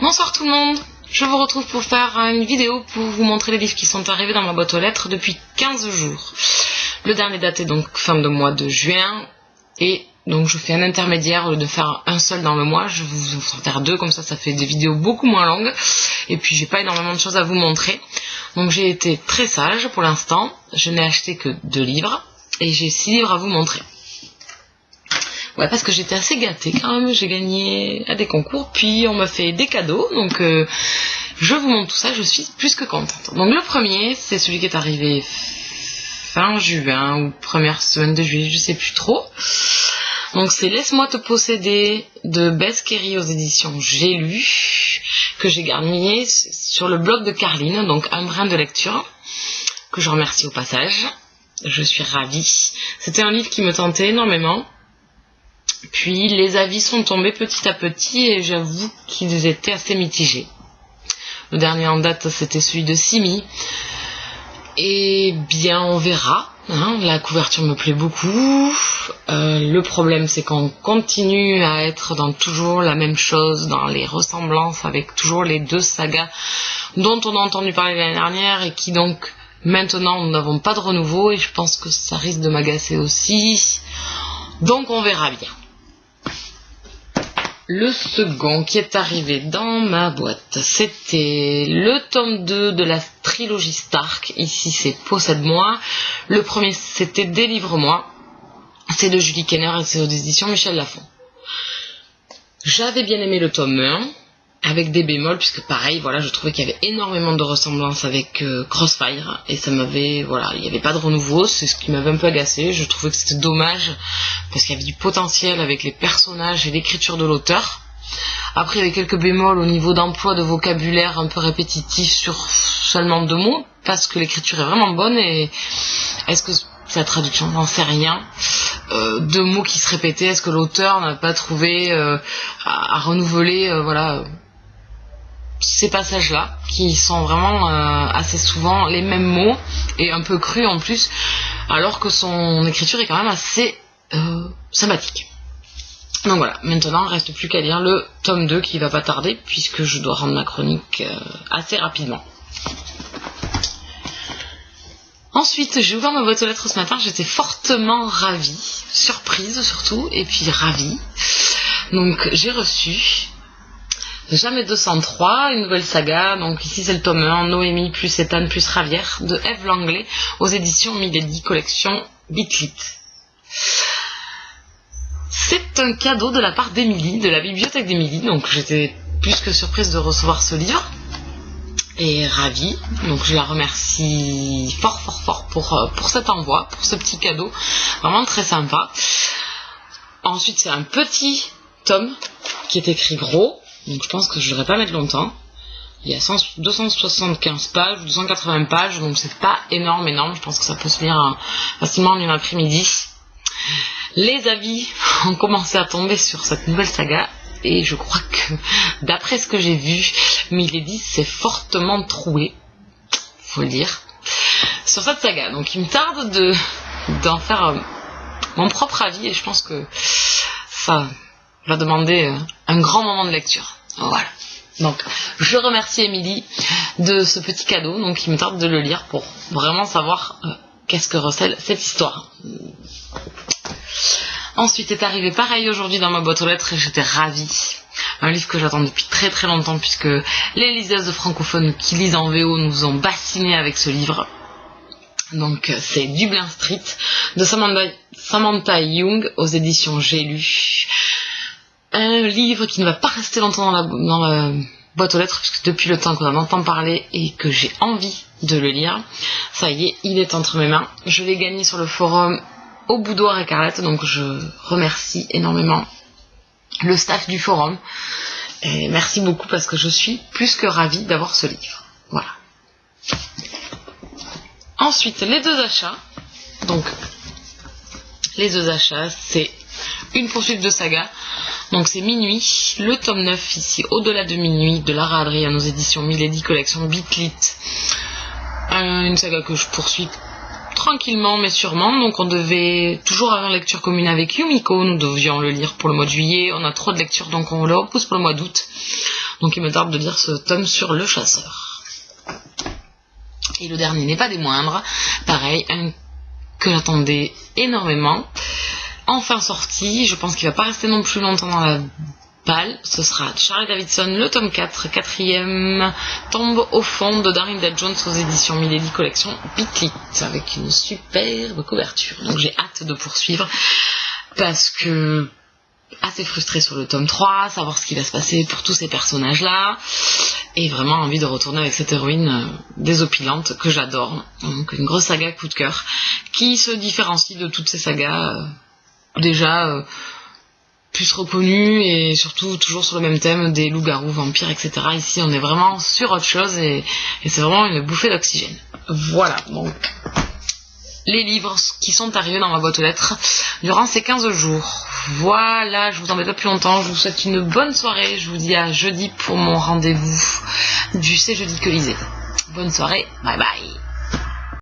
Bonsoir tout le monde, je vous retrouve pour faire une vidéo pour vous montrer les livres qui sont arrivés dans ma boîte aux lettres depuis 15 jours. Le dernier daté donc fin de mois de juin et donc je fais un intermédiaire au lieu de faire un seul dans le mois, je vais vous en faire deux, comme ça fait des vidéos beaucoup moins longues et puis j'ai pas énormément de choses à vous montrer. Donc j'ai été très sage pour l'instant, je n'ai acheté que 2 livres et j'ai 6 livres à vous montrer. Ouais, parce que j'étais assez gâtée quand même, j'ai gagné à des concours, puis on m'a fait des cadeaux, donc je vous montre tout ça, je suis plus que contente. Donc le premier, c'est celui qui est arrivé fin juin ou première semaine de juillet, je sais plus trop. Donc c'est Laisse-moi te posséder de Bess Kerry aux éditions J'ai lu, que j'ai gagné sur le blog de Carline, donc un brin de lecture, que je remercie au passage. Je suis ravie. C'était un livre qui me tentait énormément. Puis les avis sont tombés petit à petit et j'avoue qu'ils étaient assez mitigés. Le dernier en date, c'était celui de Simi. Et bien, on verra. La couverture me plaît beaucoup. Le problème, c'est qu'on continue à être dans toujours la même chose, dans les ressemblances avec toujours les 2 sagas dont on a entendu parler l'année dernière et qui donc maintenant nous n'avons pas de renouveau et je pense que ça risque de m'agacer aussi. Donc on verra bien. Le second qui est arrivé dans ma boîte, c'était le tome 2 de la trilogie Stark. Ici, c'est Possède-moi. Le premier, c'était Délivre-moi. C'est de Julie Kenner et c'est aux éditions Michel Lafon. J'avais bien aimé le tome 1, avec des bémols, puisque pareil, voilà, je trouvais qu'il y avait énormément de ressemblances avec Crossfire, et ça m'avait, voilà, il n'y avait pas de renouveau, c'est ce qui m'avait un peu agacé, je trouvais que c'était dommage, parce qu'il y avait du potentiel avec les personnages et l'écriture de l'auteur. Après, il y avait quelques bémols au niveau d'emploi de vocabulaire un peu répétitif sur seulement 2 mots, parce que l'écriture est vraiment bonne, et est-ce que c'est la traduction, j'en sais rien. 2 mots qui se répétaient, est-ce que l'auteur n'a pas trouvé à renouveler, voilà, ces passages-là, qui sont vraiment assez souvent les mêmes mots, et un peu crus en plus, alors que son écriture est quand même assez sympathique. Donc voilà, maintenant il ne reste plus qu'à lire le tome 2 qui va pas tarder, puisque je dois rendre ma chronique assez rapidement. Ensuite, j'ai ouvert ma boîte aux lettres ce matin, j'étais fortement ravie, surprise surtout, et puis ravie. Donc j'ai reçu Jamais 203, une nouvelle saga, donc ici c'est le tome 1, Noémie plus Ethan plus Ravière, de Eve Langlais, aux éditions Milady, collection Bitlit. C'est un cadeau de la part d'Émilie, de la bibliothèque d'Émilie, donc j'étais plus que surprise de recevoir ce livre. Et ravie, donc je la remercie fort pour cet envoi, pour ce petit cadeau, vraiment très sympa. Ensuite c'est un petit tome qui est écrit gros, donc je pense que je ne devrais pas mettre longtemps. Il y a 275 pages, 280 pages, donc c'est pas énorme, je pense que ça peut se lire facilement en une après-midi. Les avis ont commencé à tomber sur cette nouvelle saga, et je crois que, d'après ce que j'ai vu, Milady s'est fortement trouée, faut le dire, sur cette saga. Donc il me tarde d'en faire mon propre avis, et je pense que ça va demander un grand moment de lecture. Voilà. Donc je remercie Émilie de ce petit cadeau, donc il me tarde de le lire pour vraiment savoir qu'est-ce que recèle cette histoire. Ensuite est arrivé pareil aujourd'hui dans ma boîte aux lettres et j'étais ravie. Un livre que j'attends depuis très très longtemps, puisque les liseuses francophones qui lisent en VO nous ont bassinés avec ce livre. Donc c'est Dublin Street de Samantha Young aux éditions J'ai lu. Un livre qui ne va pas rester longtemps dans la boîte aux lettres, puisque depuis le temps qu'on en entend parler et que j'ai envie de le lire, ça y est, il est entre mes mains. Je l'ai gagné sur le forum Au Boudoir Écarlate, donc je remercie énormément le staff du forum. Et merci beaucoup parce que je suis plus que ravie d'avoir ce livre. Voilà. Ensuite, les 2 achats. Donc, les 2 achats, c'est une poursuite de saga. Donc c'est Minuit, le tome 9 ici, Au-delà de minuit, de Lara Adrian aux éditions Milady, collection Bitlit. Une saga que je poursuis tranquillement mais sûrement. Donc on devait toujours avoir lecture commune avec Yumiko, nous devions le lire pour le mois de juillet, on a trop de lectures donc on le repousse pour le mois d'août. Donc il me tarde de lire ce tome sur le chasseur. Et le dernier n'est pas des moindres, pareil, que j'attendais énormément. Enfin sorti, je pense qu'il va pas rester non plus longtemps dans la balle. Ce sera Charlie Davidson, le tome 4, quatrième, tombe au fond de Darling Jones aux éditions Milady Collection Piclit, avec une superbe couverture. Donc j'ai hâte de poursuivre, parce que assez frustrée sur le tome 3, savoir ce qui va se passer pour tous ces personnages-là, et vraiment envie de retourner avec cette héroïne désopilante que j'adore. Donc une grosse saga coup de cœur, qui se différencie de toutes ces sagas déjà plus reconnues, et surtout toujours sur le même thème des loups-garous, vampires, etc. Ici on est vraiment sur autre chose, et c'est vraiment une bouffée d'oxygène. Voilà, donc les livres qui sont arrivés dans ma boîte aux lettres durant ces 15 jours. Voilà, je vous embête pas plus longtemps, je vous souhaite une bonne soirée, je vous dis à jeudi pour mon rendez-vous du C'est jeudi que lisez. Bonne soirée, bye bye.